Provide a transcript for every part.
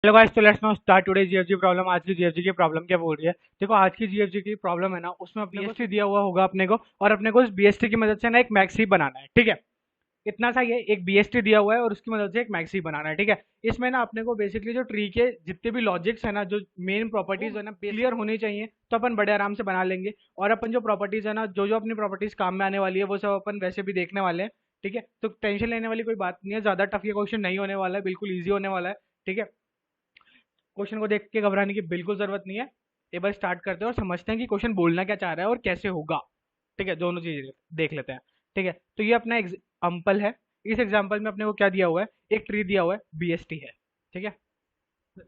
Hello guys, तो let's now start today GFG problem. आज की जीएफजी की प्रॉब्लम क्या बोल रही है? देखो, आज की जीएफजी की प्रॉब्लम है ना, उसमें बीएसटी दिया हुआ होगा अपने को, और अपने को इस बीएसटी की मदद से ना एक मैक्स हीप बनाना है। ठीक है, इतना सा ये एक बीएसटी दिया हुआ है और उसकी मदद से एक मैक्स हीप बनाना है। ठीक है, इसमें ना अपने को बेसिकली जो ट्री के जितने भी लॉजिक्स है ना, जो मेन प्रॉपर्टीज है ना, क्लियर होनी चाहिए, तो अपन बड़े आराम से बना लेंगे। और अपन जो प्रॉपर्टीज है ना, जो जो अपनी प्रॉपर्टीज काम में आने वाली है, वो सब अपन वैसे भी देखने वाले हैं। ठीक है, तो टेंशन लेने वाली कोई बात नहीं है, ज्यादा टफ ये क्वेश्चन नहीं होने वाला है, बिल्कुल ईजी होने वाला है। ठीक है, क्वेश्चन को देख के घबराने की बिल्कुल जरूरत नहीं है। एक बार स्टार्ट करते हैं और समझते हैं कि क्वेश्चन बोलना क्या चाह रहा है और कैसे होगा। ठीक है, दोनों चीजें देख लेते हैं। ठीक है, तो ये अपना एग्जाम्पल है। इस एग्जाम्पल में अपने को क्या दिया हुआ है? एक ट्री दिया हुआ है, बीएसटी है। ठीक है,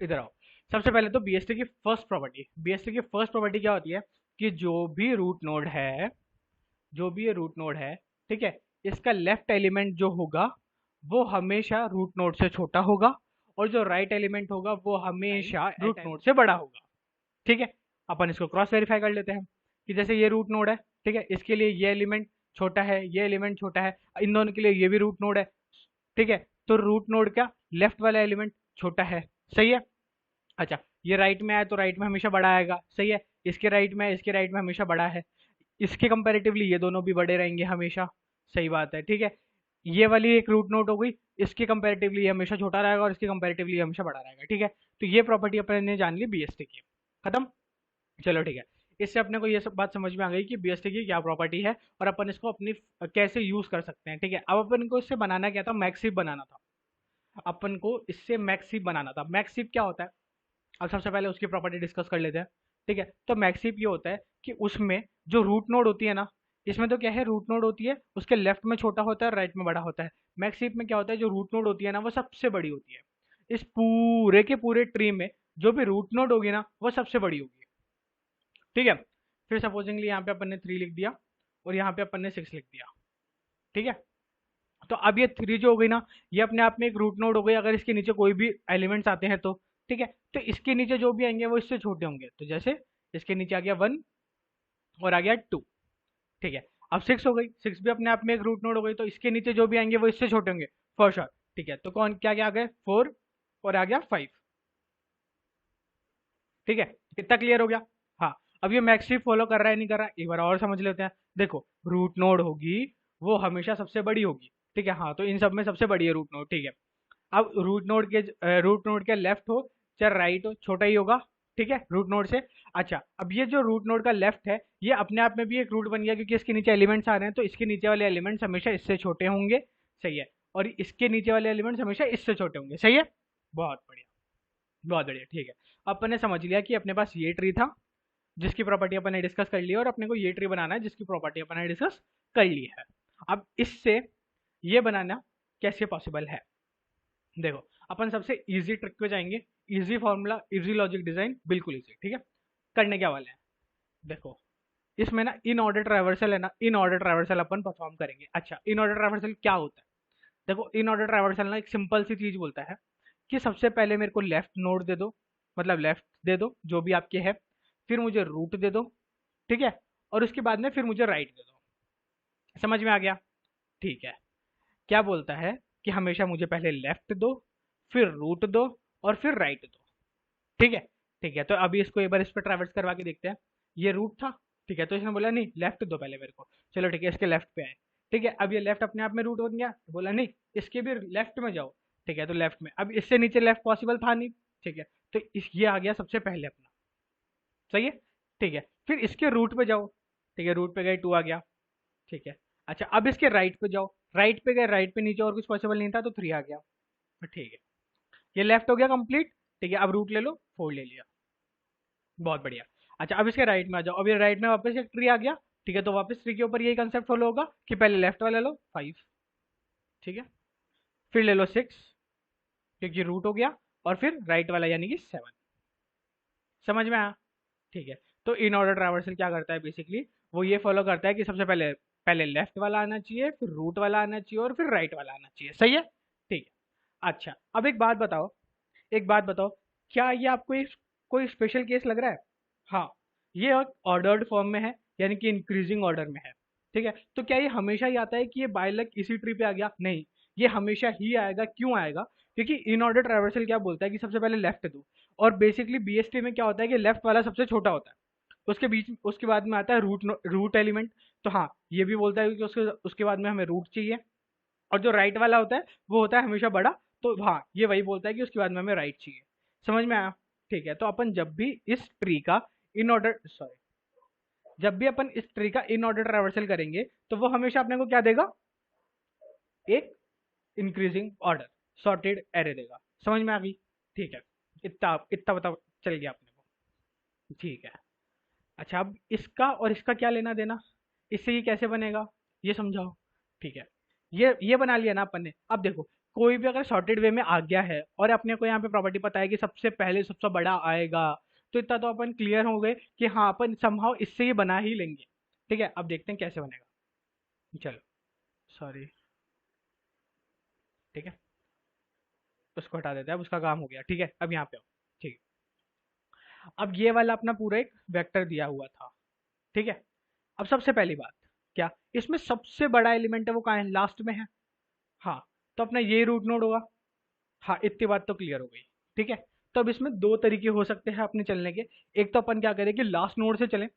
इधर आओ। सबसे पहले तो बीएसटी की फर्स्ट प्रॉपर्टी क्या होती है? कि जो भी ये रूट नोड है, ठीक है, इसका लेफ्ट एलिमेंट जो होगा वो हमेशा रूट नोड से छोटा होगा, और जो राइट एलिमेंट होगा वो हमेशा रूट नोड से बड़ा होगा। ठीक है, अपन इसको क्रॉस वेरीफाई कर लेते हैं कि जैसे ये रूट नोड है, ठीक है, इसके लिए ये एलिमेंट छोटा है, ये एलिमेंट छोटा है, इन दोनों के लिए ये भी रूट नोड है। ठीक है, तो रूट नोड का लेफ्ट वाला एलिमेंट छोटा है। सही है। अच्छा, ये राइट में आया तो राइट में हमेशा बड़ा आएगा। सही है, इसके राइट में हमेशा बड़ा है। इसके कंपैरेटिवली ये दोनों भी बड़े रहेंगे हमेशा। सही बात है। ठीक है, ये वाली एक रूट नोट हो गई, इसके कंपैरेटिवली ये हमेशा छोटा रहेगा और इसके कंपैरेटिवली ये हमेशा बड़ा रहेगा। ठीक है, तो ये प्रॉपर्टी अपन ने जान ली बीएसटी की। खत्म। चलो ठीक है, इससे अपने को ये सब बात समझ में आ गई कि बीएसटी की क्या प्रॉपर्टी है और अपन इसको अपनी कैसे यूज कर सकते हैं। ठीक है, अब अपन को इससे बनाना क्या था? मैक्सिव बनाना था। अपन को इससे मैक्सिव बनाना था। मैक्सिव क्या होता है? अब सबसे पहले उसकी प्रॉपर्टी डिस्कस कर लेते हैं। ठीक है, तो मैक्सिप ये होता है कि उसमें जो रूट नोड होती है ना, इसमें तो क्या है, रूट नोड होती है, उसके लेफ्ट में छोटा होता है, राइट में बड़ा होता है। मैक्सिप में क्या होता है, जो रूट नोड होती है ना, वो सबसे बड़ी होती है। इस पूरे के पूरे ट्री में जो भी रूट नोड होगी ना, वो सबसे बड़ी होगी। ठीक है, फिर सपोजिंगली यहाँ पे अपन ने 3 लिख दिया और यहाँ पे अपन ने 6 लिख दिया। ठीक है, तो अब ये 3 जो हो गई ना, ये अपने आप में एक रूट नोड हो गई, अगर इसके नीचे कोई भी एलिमेंट्स आते हैं तो। ठीक है, तो इसके नीचे जो भी आएंगे वो इससे छोटे होंगे, तो जैसे इसके नीचे आ गया 1 और आ गया 2। ठीक है, अब 6 हो गई, 6 भी अपने आप में एक रूट नोड हो गई, तो इसके नीचे जो भी आएंगे वो इससे छोटे होंगे फॉर श्योर। ठीक है, तो कौन क्या क्या आ गए? 4 और आ गया 5। ठीक है, कितना क्लियर हो गया? हाँ, अब ये मैक्स फॉलो कर रहा है नहीं कर रहा है, एक बार और समझ लेते हैं। देखो, रूट नोड होगी वो हमेशा सबसे बड़ी होगी। ठीक है, हाँ, तो इन सब में सबसे बड़ी है रूट नोड। ठीक है, अब रूट नोड के लेफ्ट हो चाहे राइट हो, छोटा ही होगा। ठीक है, रूट नोड से। अच्छा, अब ये जो रूट नोड का लेफ्ट है, ये अपने आप में भी एक रूट बन गया, क्योंकि इसके नीचे एलिमेंट्स आ रहे हैं, तो इसके नीचे वाले एलिमेंट्स हमेशा इससे छोटे होंगे। सही है, और इसके नीचे वाले एलिमेंट्स हमेशा इससे छोटे होंगे। सही है, बहुत बढ़िया, बहुत बढ़िया। ठीक है, अपन ने समझ लिया कि अपने पास ये ट्री था जिसकी प्रॉपर्टी अपन ने डिस्कस कर ली, और अपने को ये ट्री बनाना है जिसकी प्रॉपर्टी अपन ने डिस्कस कर ली है। अब इससे ये बनाना कैसे पॉसिबल है? देखो, अपन सबसे इजी ट्रिक पे जाएंगे। Easy formula, easy logic design, बिल्कुल इजी। ठीक है, करने क्या वाले हैं? देखो, इसमें ना इन ऑर्डर ट्रैवर्सल है ना, in order traversal upon perform करेंगे। अच्छा, इन ऑर्डर ट्रैवर्सल क्या होता है? देखो, इन ऑर्डर ट्रैवर्सल ना एक सिंपल सी चीज बोलता है कि सबसे पहले मेरे को लेफ्ट नोड दे दो, मतलब लेफ्ट दे दो जो भी आपके है, फिर मुझे रूट दे दो। ठीक है, और उसके बाद में फिर मुझे राइट दे दो। समझ में आ गया? ठीक है, क्या बोलता है कि हमेशा मुझे पहले लेफ्ट दो, फिर रूट दो, और फिर राइट दो। ठीक है, ठीक है, तो अभी इसको एक बार इस पर ट्रैवर्स करवा के देखते हैं। ये रूट था। ठीक है, तो इसने बोला नहीं, लेफ्ट दो पहले मेरे को। चलो ठीक है, इसके लेफ्ट पे आए। ठीक है, अब ये लेफ्ट अपने आप में रूट बन गया, तो बोला नहीं, इसके भी लेफ्ट में जाओ। ठीक है, तो लेफ्ट में, अब इससे नीचे लेफ्ट पॉसिबल था नहीं। ठीक है, तो ये आ गया सबसे पहले अपना। सही है। ठीक है, फिर इसके रूट पे जाओ। ठीक है, रूट पे गए, 2 आ गया। ठीक है, अच्छा, अब इसके राइट पे जाओ। राइट पे गए, राइट पे नीचे और कुछ पॉसिबल नहीं था, तो 3 आ गया। ठीक है, ये लेफ्ट हो गया कंप्लीट। ठीक है, अब रूट ले लो, 4 ले लिया। बहुत बढ़िया। अच्छा, अब इसके राइट में आ जाओ। अब ये राइट में वापस एक ट्री आ गया। ठीक है, तो वापस ट्री के ऊपर यही कंसेप्ट फॉलो होगा कि पहले लेफ्ट वाला लो, 5। ठीक है, फिर ले लो 6, क्योंकि रूट हो गया, और फिर राइट वाला यानी कि 7। समझ में आया? ठीक है, तो इन ऑर्डर ट्रैवर्सल क्या करता है बेसिकली? वो ये फॉलो करता है कि सबसे पहले पहले लेफ्ट वाला आना चाहिए, फिर रूट वाला आना चाहिए, और फिर राइट वाला आना चाहिए। सही है। ठीक है, अच्छा, अब एक बात बताओ, एक बात बताओ, क्या ये आपको एक कोई स्पेशल केस लग रहा है? हाँ, ये ऑर्डर्ड फॉर्म में है, यानी कि इंक्रीजिंग ऑर्डर में है। ठीक है, तो क्या ये हमेशा ही आता है कि ये बाय लक इसी ट्री पे आ गया? नहीं, ये हमेशा ही आएगा। क्यों आएगा? क्योंकि इन ऑर्डर ट्रैवर्सल क्या बोलता है कि सबसे पहले लेफ्ट दो, और बेसिकली बीएसटी में क्या होता है कि लेफ्ट वाला सबसे छोटा होता है, उसके बीच उसके बाद में आता है रूट एलिमेंट। तो हाँ, ये भी बोलता है कि उसके उसके बाद में हमें रूट चाहिए, और जो राइट वाला होता है वो होता है हमेशा बड़ा। तो हाँ, ये वही बोलता है कि उसके बाद में हमें राइट चाहिए। समझ में आया? ठीक है, तो अपन जब भी इस ट्री का इन ऑर्डर सॉरी जब भी अपन इस ट्री का इन ऑर्डर ट्रैवर्सल करेंगे तो वो हमेशा अपने को क्या देगा, एक इंक्रीजिंग ऑर्डर सॉर्टेड एरे देगा। समझ में आ गई? ठीक है, इतना इतना पता चल गया अपने को। ठीक है, अच्छा अब इसका और इसका क्या लेना देना, इससे ये कैसे बनेगा, ये समझाओ। ठीक है, ये बना लिया ना अपन ने। अब देखो, कोई भी अगर सॉर्टेड वे में आ गया है और अपने को यहाँ पे प्रॉपर्टी पता है कि सबसे पहले सबसे बड़ा आएगा, तो इतना तो अपन क्लियर हो गए कि हाँ अपन समहाउ इससे ये बना ही लेंगे। ठीक है, अब देखते हैं कैसे बनेगा। चलो, सॉरी, ठीक है, उसको हटा देते हैं, अब उसका काम हो गया। ठीक है, अब यहाँ पे आओ। ठीक है, अब ये वाला अपना पूरा एक वेक्टर दिया हुआ था। ठीक है, अब सबसे पहली बात, क्या इसमें सबसे बड़ा एलिमेंट है वो कहाँ है, लास्ट में है। हाँ, तो अपना ये रूट नोड होगा। हाँ, इतनी बात तो क्लियर हो गई। ठीक है, तो अब इसमें दो तरीके हो सकते हैं अपने चलने के। एक तो अपन क्या करें कि लास्ट नोड से चलें,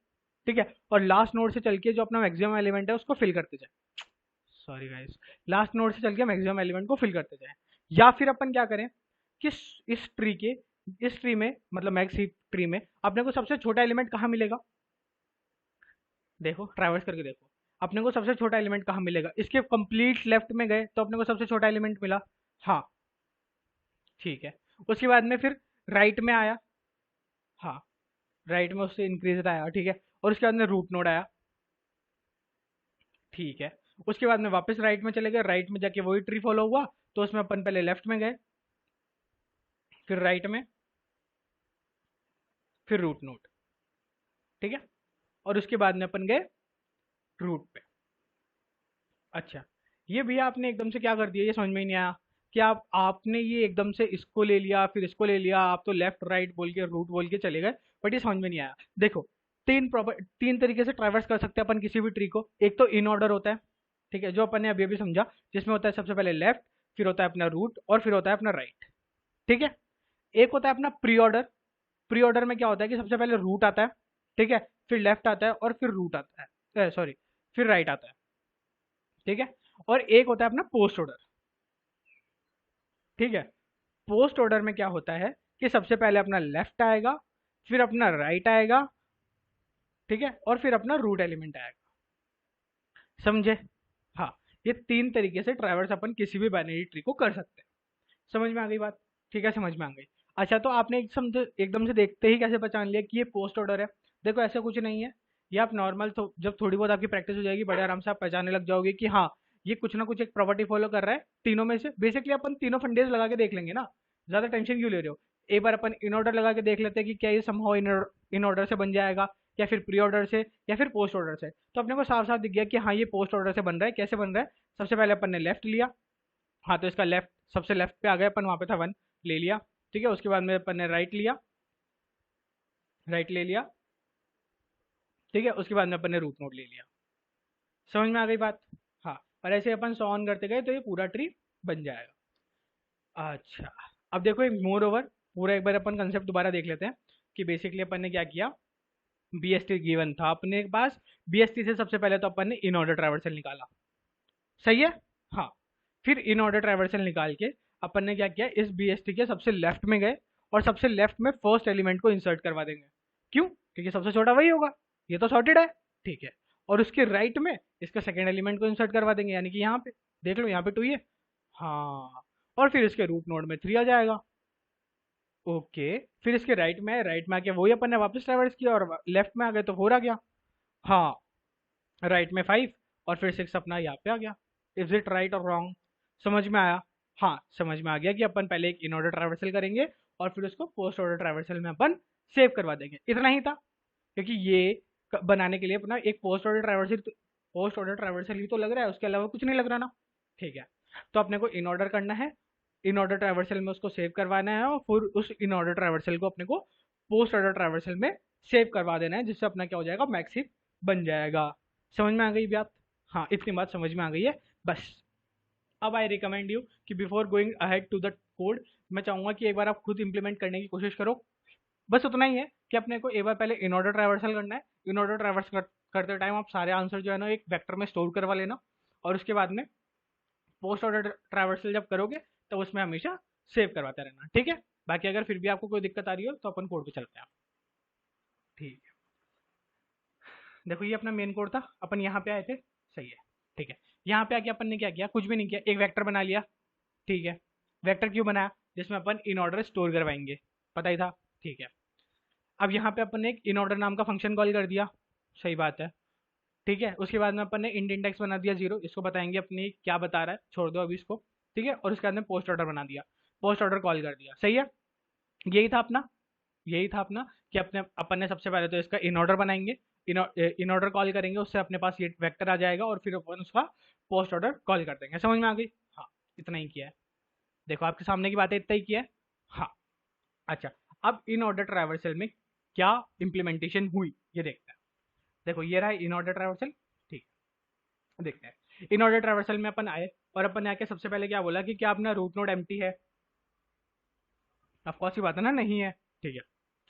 ठीक है, और लास्ट नोड से चल के जो अपना मैक्सिमम एलिमेंट है उसको फिल करते जाए। सॉरी गाइस, लास्ट नोड से चल के मैक्सिमम एलिमेंट को फिल करते जाए। या फिर अपन क्या करें कि इस ट्री में, मतलब मैक्स हीप ट्री में अपने को सबसे छोटा एलिमेंट कहाँ मिलेगा, देखो ट्रैवर्स करके देखो, अपने को सबसे छोटा एलिमेंट कहाँ मिलेगा, इसके कंप्लीट लेफ्ट में गए तो अपने को सबसे छोटा एलिमेंट मिला। हाँ, ठीक है, उसके बाद में फिर राइट में आया। हाँ, राइट में उससे इंक्रीज आया। ठीक है, और उसके बाद में रूट नोड आया। ठीक है, उसके बाद में वापस राइट में चले गए, राइट में जाके वही ट्री फॉलो हुआ, तो उसमें अपन पहले लेफ्ट में गए, फिर राइट में, फिर रूट नोड। ठीक है, और उसके बाद में अपन गए रूट पे। अच्छा, ये भैया आपने एकदम से क्या कर दिया, ये समझ में ही नहीं आया कि आपने ये एकदम से इसको ले लिया फिर इसको ले लिया, आप तो लेफ्ट राइट बोल के रूट बोल के चले गए, बट ये समझ में नहीं आया। देखो, तीन तरीके से ट्रैवर्स कर सकते हैं अपन किसी भी ट्री को। एक तो इन ऑर्डर होता है, ठीक है, जो अपन ने अभी अभी समझा, जिसमें होता है सबसे पहले लेफ्ट, फिर होता है अपना रूट, और फिर होता है अपना राइट। ठीक है, एक होता है अपना प्री ऑर्डर। प्री ऑर्डर में क्या होता है कि सबसे पहले रूट आता है, ठीक है, फिर लेफ्ट आता है, और फिर रूट आता है, सॉरी, फिर राइट आता है। ठीक है, और एक होता है अपना पोस्ट ऑर्डर। ठीक है, पोस्ट ऑर्डर में क्या होता है कि सबसे पहले अपना लेफ्ट आएगा, फिर अपना राइट आएगा, ठीक है, और फिर अपना रूट एलिमेंट आएगा। समझे? हाँ, ये तीन तरीके से ट्रैवर्स अपन किसी भी बाइनरी ट्री को कर सकते हैं। समझ में आ गई बात? ठीक है, समझ में आ गई। अच्छा, तो आपने एकदम से देखते ही कैसे पहचान लिया कि ये पोस्ट ऑर्डर है? देखो, ऐसा कुछ नहीं है, ये आप नॉर्मल तो जब थोड़ी बहुत आपकी प्रैक्टिस हो जाएगी, बड़े आराम से आप पहचानने लग जाओगे कि हाँ, ये कुछ ना कुछ एक प्रॉपर्टी फॉलो कर रहा है तीनों में से। बेसिकली अपन तीनों फंडेज लगा के देख लेंगे ना, ज़्यादा टेंशन क्यों ले रहे हो। एक बार अपन इन ऑर्डर लगा के देख लेते हैं कि क्या ये समहाउ इन ऑर्डर से बन जाएगा, या फिर प्री ऑर्डर से, या फिर पोस्ट ऑर्डर से। तो अपने को साफ साफ दिख गया कि हाँ, ये पोस्ट ऑर्डर से बन रहा है। कैसे बन रहा है? सबसे पहले अपन ने लेफ्ट लिया, हाँ, तो इसका लेफ्ट सबसे लेफ्ट पे आ गया, अपन वहाँ पे था 1 ले लिया। ठीक है, उसके बाद में अपन ने राइट लिया, राइट ले लिया। ठीक है, उसके बाद में अपन ने रूट नोड ले लिया। समझ में आ गई बात? हाँ, और ऐसे अपन सॉ ऑन करते गए तो ये पूरा ट्री बन जाएगा। अच्छा, अब देखो एक मोर ओवर, पूरा एक बार अपन कंसेप्ट दोबारा देख लेते हैं कि बेसिकली अपन ने क्या किया। बीएसटी गिवन था अपने पास, बीएसटी से सबसे पहले तो अपन ने इन ऑर्डर ट्रैवर्सल निकाला। सही है? हाँ, फिर इन ऑर्डर ट्रैवर्सल निकाल के अपन ने क्या किया, इस बीएसटी के सबसे लेफ्ट में गए, और सबसे लेफ्ट में फर्स्ट एलिमेंट को इंसर्ट करवा देंगे। क्यों? क्योंकि सबसे छोटा वही होगा, ये तो सॉर्टेड है। ठीक है, और उसके राइट में इसका सेकेंड एलिमेंट को इंसर्ट करवा देंगे, यानी कि यहाँ पे देख लो, यहाँ पे 2 ही है। हाँ, और फिर इसके रूट नोड में 3 आ जाएगा। ओके, फिर इसके राइट में आके वही अपन ने वापस ट्रैवर्स किया, और लेफ्ट में आ गए तो 4 आ गया। हाँ, राइट में 5, और फिर 6 अपना यहाँ पे आ गया। इज इट राइट और रॉन्ग? समझ में आया? हाँ, समझ में आ गया कि अपन पहले एक इन ऑर्डर ट्रैवर्सल करेंगे, और फिर उसको पोस्ट ऑर्डर ट्रैवर्सल में अपन सेव करवा देंगे। इतना ही था, क्योंकि ये बनाने के लिए अपना एक पोस्ट ऑर्डर ट्रैवर्सल ही तो लग रहा है, उसके अलावा कुछ नहीं लग रहा ना। ठीक है, तो अपने को इन ऑर्डर करना है, इन ऑर्डर ट्रैवर्सल में उसको सेव करवाना है, और फिर उस इन ऑर्डर ट्रैवर्सल को अपने को पोस्ट ऑर्डर ट्रैवर्सल में सेव करवा देना है, जिससे अपना क्या हो जाएगा, मैक्स हीप बन जाएगा। समझ में आ गई बात? हाँ, इतनी बात समझ में आ गई है बस। अब आई रिकमेंड यू कि before going ahead to the code मैं चाहूंगा कि एक बार आप खुद इंप्लीमेंट करने की कोशिश करो। बस उतना ही है कि अपने को एक बार पहले इन ऑर्डर ट्रैवर्सल करना है। इन ऑर्डर ट्रैवर्स करते टाइम आप सारे आंसर जो है ना एक वेक्टर में स्टोर करवा लेना, और उसके बाद में पोस्ट ऑर्डर ट्रैवर्सल जब करोगे तो उसमें हमेशा सेव करवाते रहना, ठीक है। बाकी अगर फिर भी आपको कोई दिक्कत आ रही हो तो अपन कोड पे चलते हैं। ठीक है, देखो ये अपना मेन कोड था, अपन यहाँ पे आए थे, सही है। ठीक है, यहाँ पे आके अपन ने क्या किया, कुछ भी नहीं किया, एक वेक्टर बना लिया। ठीक है, वेक्टर क्यों बनाया, जिसमें अपन इन ऑर्डर स्टोर करवाएंगे, पता ही था। ठीक है, अब यहाँ पे अपन ने एक इन ऑर्डर नाम का फंक्शन कॉल कर दिया, सही बात है। ठीक है, उसके बाद में अपन ने इंड इंडेक्स बना दिया 0, इसको बताएंगे अपनी क्या बता रहा है, छोड़ दो अभी इसको। ठीक है, और उसके बाद में पोस्ट ऑर्डर बना दिया, पोस्ट ऑर्डर कॉल कर दिया, सही है। यही था अपना, यही था अपना कि अपने अपन ने सबसे पहले तो इसका इन ऑर्डर बनाएंगे, इन ऑर्डर कॉल करेंगे, उससे अपने पास ये वेक्टर आ जाएगा, और फिर अपन उसका पोस्ट ऑर्डर कॉल कर देंगे। समझ में आ गई? हाँ, इतना ही किया है। देखो आपके सामने की बातें इतना ही किया है। हाँ, अच्छा, अब इन ऑर्डर ट्रैवर्सल में क्या इम्प्लीमेंटेशन हुई ये देखते हैं। देखो ये रहा इन ऑर्डर ट्रैवर्सल, ठीक है, देखते हैं। इन ऑर्डर ट्रैवर्सल में अपन आए, और अपन ने आके सबसे पहले क्या बोला कि क्या अपना रूट नोड एम्प्टी है। ऑफ कोर्स ही बात है ना, नहीं है। ठीक है,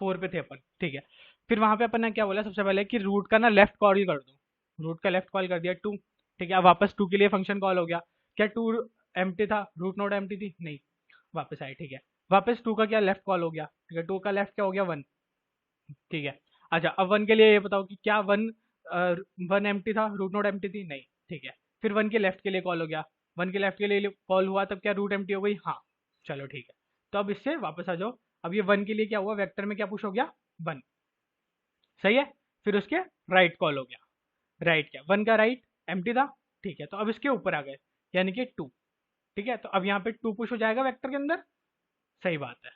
4 पे थे अपन, ठीक है। फिर वहां पे अपन ने क्या बोला सबसे पहले कि रूट का ना लेफ्ट कॉल कर दो, रूट का लेफ्ट कॉल कर दिया 2। ठीक है, अब वापस 2 के लिए फंक्शन कॉल हो गया। क्या 2 एम्प्टी था, रूट नोड एम्प्टी थी, नहीं, वापस आए। ठीक है, वापस 2 का क्या लेफ्ट कॉल हो गया। ठीक है, 2 का लेफ्ट क्या हो गया, 1। ठीक है, अच्छा अब 1 के लिए ये बताओ कि क्या 1 एम्प्टी था, रूट नोड एम्प्टी थी, नहीं। ठीक है, फिर 1 के लेफ्ट के लिए कॉल हो गया, 1 के लेफ्ट के लिए कॉल हुआ, तब क्या रूट एम्प्टी हो गई, हाँ। चलो ठीक है, तो अब इससे वापस आ जाओ। अब ये 1 के लिए क्या हुआ, वेक्टर में क्या पुश हो गया, 1, सही है। फिर उसके राइट कॉल हो गया, राइट क्या, 1 का राइट एम्प्टी था। ठीक है, तो अब इसके ऊपर आ गए, यानी कि 2। ठीक है, तो अब यहाँ पे 2 पुश हो जाएगा वेक्टर के अंदर, सही बात है,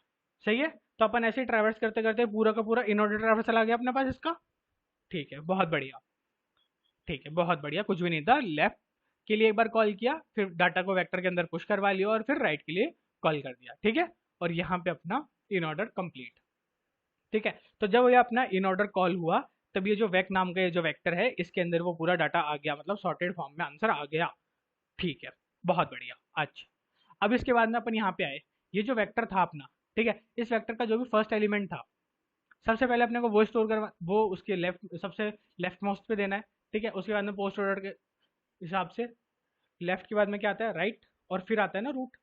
सही है। तो अपन ऐसे ही ट्रैवर्स करते करते पूरा का पूरा इन ऑर्डर ट्रैवर्सल आ गया अपने पास इसका। ठीक है, बहुत बढ़िया, ठीक है, बहुत बढ़िया, कुछ भी नहीं था। लेफ्ट के लिए एक बार कॉल किया, फिर डाटा को वेक्टर के अंदर पुश करवा लिया, और फिर राइट के लिए कॉल कर दिया। ठीक है, और यहाँ पे अपना इन ऑर्डर कंप्लीट। ठीक है, तो जब ये अपना इन ऑर्डर कॉल हुआ, तब ये जो वेक नाम का ये जो वेक्टर है, इसके अंदर वो पूरा डाटा आ गया, मतलब सॉर्टेड फॉर्म में आंसर आ गया। ठीक है, बहुत बढ़िया। अच्छा, अब इसके बाद में अपन यहाँ पे आए, ये जो वेक्टर था अपना, ठीक है, इस वेक्टर का जो भी फर्स्ट एलिमेंट था, सबसे पहले अपने को वो स्टोर करवा, वो उसके लेफ्ट, सबसे लेफ्ट मोस्ट पे देना है। ठीक है, उसके बाद में पोस्ट ऑर्डर के हिसाब से लेफ्ट के बाद में क्या आता है, राइट, और फिर आता है ना रूट।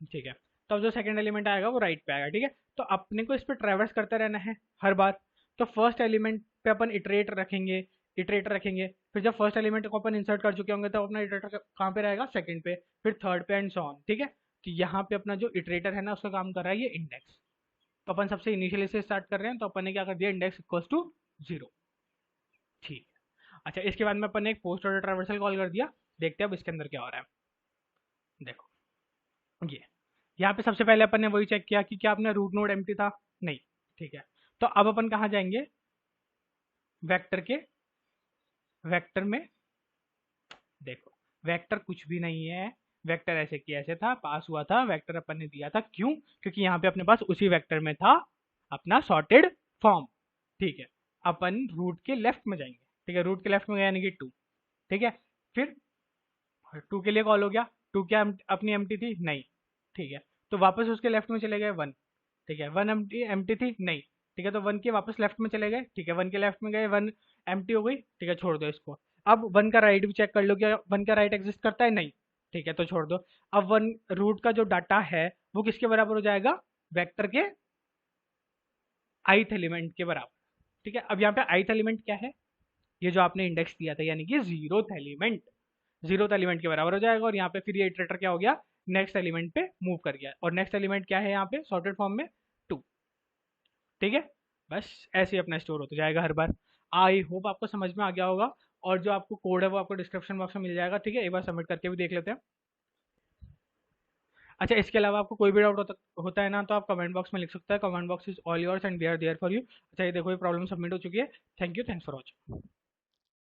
ठीक है, तो अब जो सेकंड एलिमेंट आएगा वो राइट पे आएगा। ठीक है, तो अपने को इस पे ट्रैवर्स करते रहना है हर बार। तो फर्स्ट एलिमेंट पे अपन इटरेट रखेंगे, इटरेटर रखेंगे, फिर जब फर्स्ट एलिमेंट को अपन इंसर्ट कर चुके होंगे तो अपना इटरेटर कहाँ पे रहेगा, सेकंड पे, फिर थर्ड पे, एंड सो ऑन। ठीक है, तो यहाँ पे अपना जो इटरेटर है ना, उसका काम कर रहा है ये इंडेक्स। तो अपन सबसे इनिशियली से स्टार्ट कर रहे हैं, तो अपन ने क्या कर दिया, इंडेक्स इक्वल्स टू 0। ठीक है, अच्छा, इसके बाद में अपन ने एक पोस्ट ऑर्डर ट्रैवर्सल कॉल कर दिया। देखते हैं अब इसके अंदर क्या हो रहा है। देखो ये, यहाँ पे सबसे पहले अपन ने वही चेक किया कि क्या अपना रूट नोड एम्प्टी था, नहीं। ठीक है, तो अब अपन कहाँ जाएंगे, वेक्टर के, वेक्टर में। देखो वेक्टर कुछ भी नहीं है, वेक्टर ऐसे की ऐसे था, पास हुआ था, वेक्टर अपन ने दिया था, क्यों, क्योंकि यहाँ पे अपने पास उसी वेक्टर में था अपना सॉर्टेड फॉर्म। ठीक है, अपन रूट के लेफ्ट में जाएंगे। ठीक है, रूट के लेफ्ट में गया यानी कि 2। ठीक है, फिर 2 के लिए कॉल हो गया, 2 क्या अपनी एम्प्टी थी, नहीं। ठीक है, तो वापस उसके लेफ्ट में चले गए 1। ठीक है, 1 एम्प्टी एम्प्टी थी, नहीं। ठीक है, तो 1 के वापस लेफ्ट में चले गए। ठीक है, 1 के लेफ्ट में गए, 1 एम्प्टी हो गई। ठीक है, छोड़ दो इसको। अब 1 का राइट भी चेक कर लो, क्या 1 का राइट एग्जिस्ट करता है, नहीं। ठीक है, तो छोड़ दो। अब 1 रूट का जो डाटा है वो किसके बराबर हो जाएगा, वेक्टर के ith एलिमेंट के बराबर। ठीक है, अब यहाँ पे ith एलिमेंट क्या है, ये जो आपने इंडेक्स दिया था, यानी कि 0th एलिमेंट, 0th एलिमेंट के बराबर हो जाएगा। और यहाँ पे फिर ये इटरेटर क्या हो गया, नेक्स्ट एलिमेंट पे मूव कर गया, और नेक्स्ट एलिमेंट क्या है यहाँ पे सॉर्टेड फॉर्म में 2। ठीक है, बस ऐसे ही अपना स्टोर होता जाएगा हर बार। आई होप आपको समझ में आ गया होगा, और जो आपको कोड है वो आपको डिस्क्रिप्शन बॉक्स में मिल जाएगा। ठीक है, एक बार सबमिट करके भी देख लेते हैं। अच्छा, इसके अलावा आपको कोई भी डाउट होता है ना, तो आप कमेंट बॉक्स में लिख सकते हैं। Comment box is all yours and we are there for you. अच्छा, ये देखो ये प्रॉब्लम सबमिट हो चुकी है। Thank you, thanks for watching.